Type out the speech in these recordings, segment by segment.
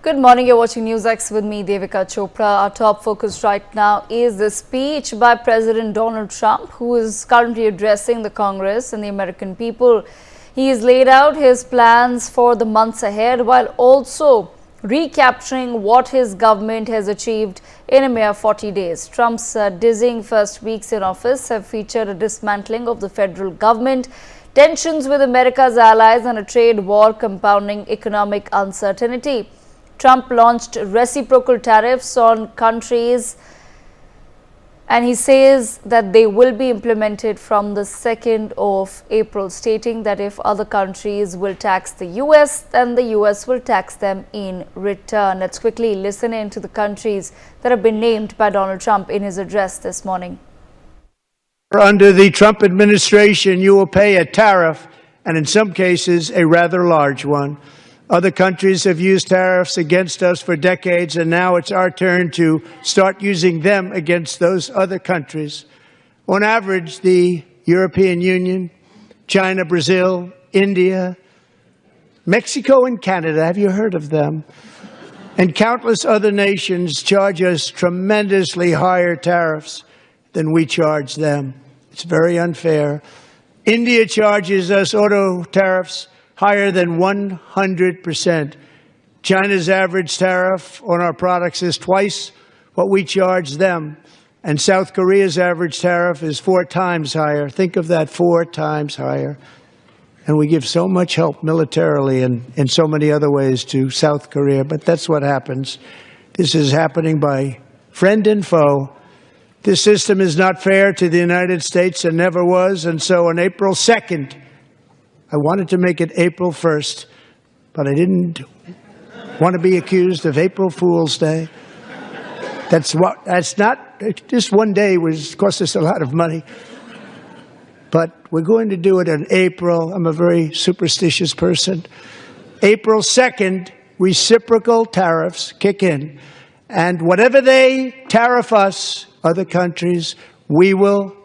Good morning. You're watching NewsX with me, Devika Chopra. Our top focus right now is the speech by President Donald Trump, who is currently addressing the Congress and the American people. He has laid out his plans for the months ahead while also recapturing what his government has achieved in a mere 40 days. Trump's dizzying first weeks in office have featured a dismantling of the federal government, tensions with America's allies, and a trade war compounding economic uncertainty. Trump launched reciprocal tariffs on countries, and he says that they will be implemented from the 2nd of April, stating that if other countries will tax the US, then the US will tax them in return. Let's quickly listen in to the countries that have been named by Donald Trump in his address this morning. Under the Trump administration, you will pay a tariff, and in some cases, a rather large one. Other countries have used tariffs against us for decades, and now it's our turn to start using them against those other countries. On average, the European Union, China, Brazil, India, Mexico, and Canada, have you heard of them? And countless other nations charge us tremendously higher tariffs than we charge them. It's very unfair. India charges us auto tariffs higher than 100%. China's average tariff on our products is twice what we charge them. And South Korea's average tariff is 4 times higher. Think of that, 4 times higher. And we give so much help militarily and in so many other ways to South Korea. But that's what happens. This is happening by friend and foe. This system is not fair to the United States and never was. And so on April 2nd, I wanted to make it April 1st, but I didn't want to be accused of April Fool's Day. That's not, just one day cost us a lot of money. But we're going to do it in April. I'm a very superstitious person. April 2nd, reciprocal tariffs kick in. And whatever they tariff us, other countries, we will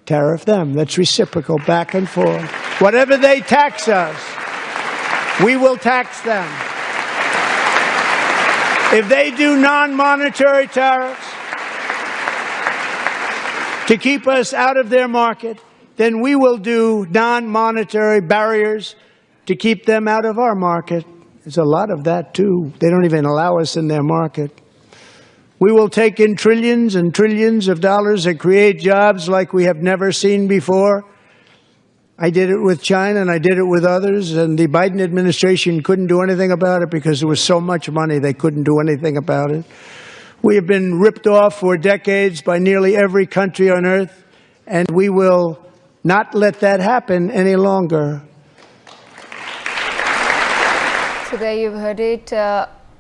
tariff them. That's reciprocal, back and forth. Whatever they tax us, we will tax them. If they do non-monetary tariffs to keep us out of their market, then we will do non-monetary barriers to keep them out of our market. There's a lot of that, too. They don't even allow us in their market. We will take in trillions and trillions of dollars and create jobs like we have never seen before. I did it with China and I did it with others, and the Biden administration couldn't do anything about it because there was so much money they couldn't do anything about it. We have been ripped off for decades by nearly every country on earth, and we will not let that happen any longer. So there you've heard it.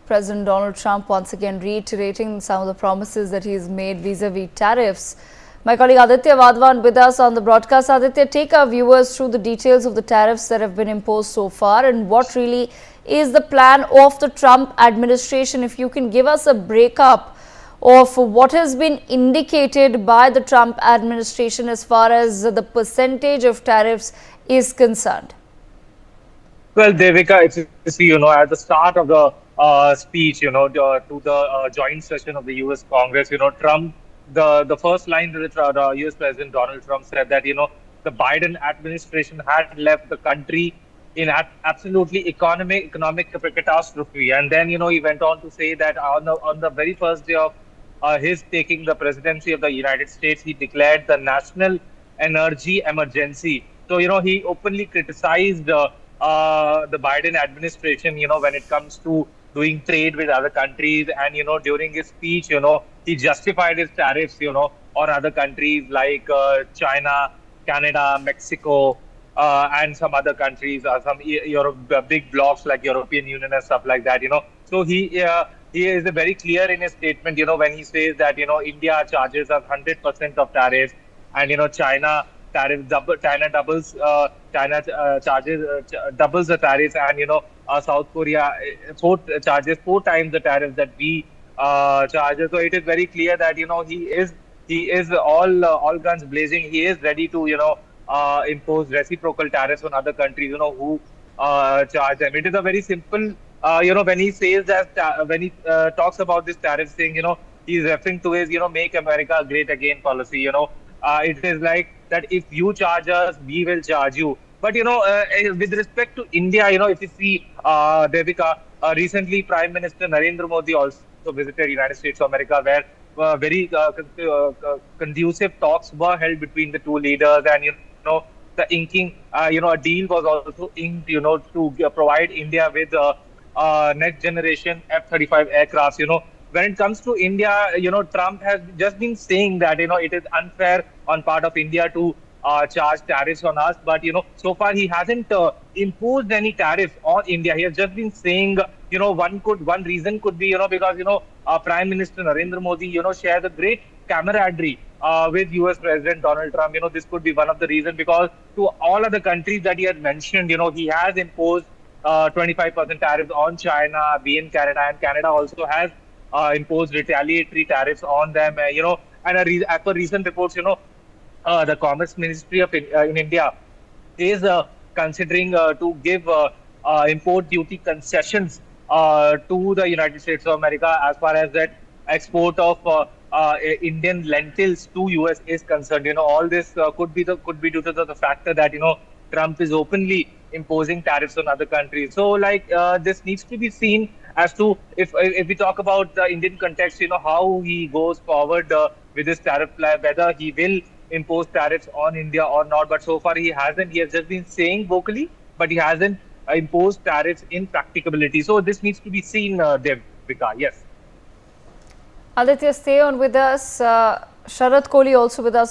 President Donald Trump once again reiterating some of the promises that he's made vis-a-vis tariffs. My colleague Aditya Vadwan with us on the broadcast. Aditya, take our viewers through the details of the tariffs that have been imposed so far and what really is the plan of the Trump administration. If you can give us a breakup of what has been indicated by the Trump administration as far as the percentage of tariffs is concerned. Well, Devika, it's at the start of the speech, to the joint session of the U.S. Congress, Trump, the first line that the U.S. President Donald Trump said that, the Biden administration had left the country in absolutely economic catastrophe. And then, he went on to say that on the very first day of his taking the presidency of the United States, he declared the national energy emergency. So, he openly criticized the Biden administration, when it comes to doing trade with other countries. And, during his speech, he justified his tariffs, on other countries like China, Canada, Mexico, and some other countries, some big blocs like European Union and stuff like that, So he is very clear in his statement, when he says that, India charges us 100% of tariffs, and, China doubles the tariffs, and South Korea charges 4 times the tariffs that we charge. So it is very clear that he is all guns blazing. He is ready to impose reciprocal tariffs on other countries who charge them. It is a very simple when he says that, when he talks about this tariff thing, he's referring to his, make America great again policy. It is like that if you charge us, we will charge you. But, with respect to India, if you see, Devika, recently Prime Minister Narendra Modi also visited United States of America, where very conducive talks were held between the two leaders, and the inking, a deal was also inked, to provide India with next generation F-35 aircrafts. When it comes to India, Trump has just been saying that it is unfair on part of India to charge tariffs on us, but so far he hasn't imposed any tariffs on India. He has just been saying, one reason could be, because Prime Minister Narendra Modi, shares a great camaraderie with US President Donald Trump. This could be one of the reasons, because to all other countries that he has mentioned, he has imposed 25% tariffs on China, being Canada, and Canada also has imposed retaliatory tariffs on them. And as per recent reports, the Commerce Ministry in India is considering to give import duty concessions to the United States of America as far as that export of Indian lentils to US is concerned. All this could be due to the factor that Trump is openly imposing tariffs on other countries. So, like, this needs to be seen as to, if we talk about the Indian context, how he goes forward with this tariff plan, whether he will impose tariffs on India or not. But so far he hasn't. He has just been saying vocally, but he hasn't imposed tariffs in practicability. So this needs to be seen, Devika. Yes. Aditya, stay on with us. Sharat Kohli also with us.